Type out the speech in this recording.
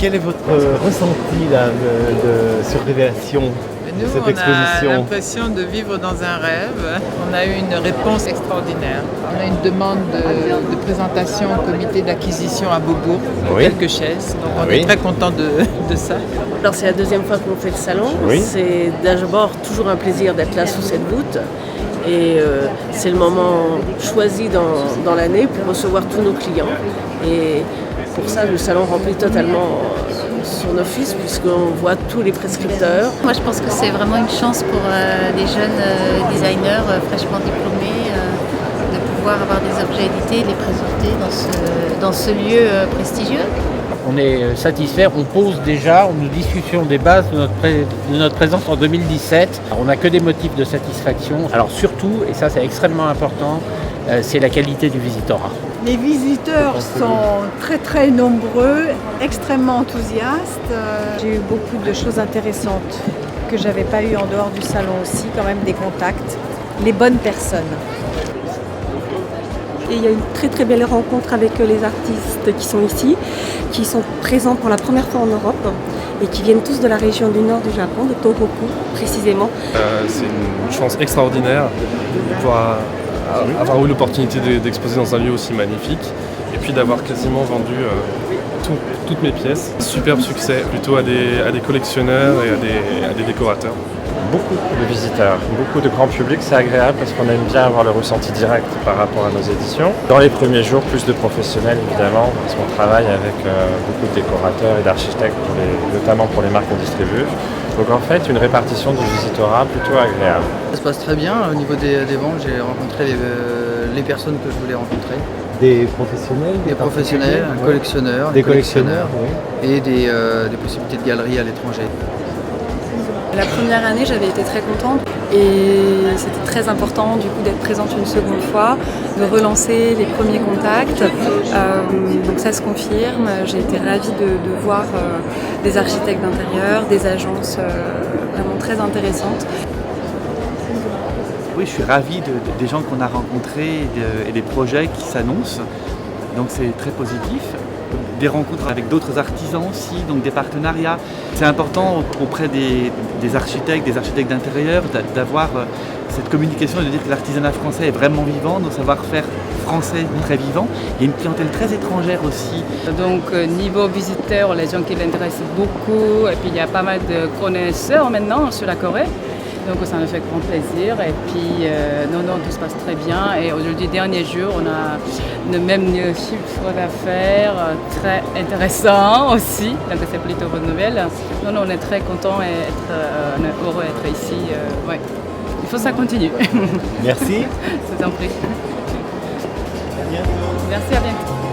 quel est votre ressenti là, sur Révélation de Nous, cette on a exposition? l'impression de vivre dans un rêve. On a eu une réponse extraordinaire. On a une demande de présentation au comité d'acquisition à Beaubourg pour Oui. quelques chaises. Donc on Oui. est très content de ça. Alors c'est la deuxième fois qu'on fait le salon. Oui. C'est d'abord toujours un plaisir d'être là sous cette voûte. Et c'est le moment choisi dans l'année pour recevoir tous nos clients. Et pour ça, le salon remplit totalement son office puisqu'on voit tous les prescripteurs. Moi, je pense que c'est vraiment une chance pour des jeunes designers fraîchement diplômés de pouvoir avoir des objets édités et les présenter dans ce lieu prestigieux. On est satisfait, on pose déjà une discussion des bases de notre présence en 2017. On n'a que des motifs de satisfaction. Alors surtout, et ça c'est extrêmement important, c'est la qualité du visitorat. Les visiteurs sont très très nombreux, extrêmement enthousiastes. J'ai eu beaucoup de choses intéressantes que je n'avais pas eues en dehors du salon aussi, quand même des contacts, les bonnes personnes. Et il y a une très très belle rencontre avec les artistes qui sont ici, qui sont présents pour la première fois en Europe et qui viennent tous de la région du nord du Japon, de Tohoku précisément. C'est une chance extraordinaire de pouvoir avoir eu l'opportunité d'exposer dans un lieu aussi magnifique et puis d'avoir quasiment vendu toutes mes pièces. Superbe succès plutôt à des collectionneurs et à des décorateurs. Beaucoup de visiteurs, beaucoup de grand public, c'est agréable parce qu'on aime bien avoir le ressenti direct par rapport à nos éditions. Dans les premiers jours, plus de professionnels évidemment, parce qu'on travaille avec beaucoup de décorateurs et d'architectes, notamment pour les marques qu'on distribue. Donc en fait, une répartition du visitorat plutôt agréable. Ça se passe très bien au niveau des ventes, j'ai rencontré les personnes que je voulais rencontrer. Des professionnels? Des professionnels, ouais. collectionneurs, Des collectionneurs, oui. et des possibilités de galeries à l'étranger. La première année, j'avais été très contente et c'était très important du coup d'être présente une seconde fois, de relancer les premiers contacts. Donc ça se confirme. J'ai été ravie de voir des architectes d'intérieur, des agences vraiment très intéressantes. Oui, je suis ravi des gens qu'on a rencontrés et des projets qui s'annoncent. Donc c'est très positif. Des rencontres avec d'autres artisans aussi, donc des partenariats. C'est important auprès des architectes d'intérieur d'avoir cette communication et de dire que l'artisanat français est vraiment vivant, nos savoir-faire français très vivants. Il y a une clientèle très étrangère aussi. Donc niveau visiteur, les gens qui l'intéressent beaucoup, et puis il y a pas mal de connaisseurs maintenant sur la Corée. Donc ça me fait grand plaisir et puis tout se passe très bien et aujourd'hui dernier jour on a le même chiffre d'affaires très intéressant aussi, donc c'est plutôt bonne nouvelle. On est très content et on est heureux d'être ici. Ouais. Il faut que ça continue. Merci. Je t'en prie. Merci, à bientôt.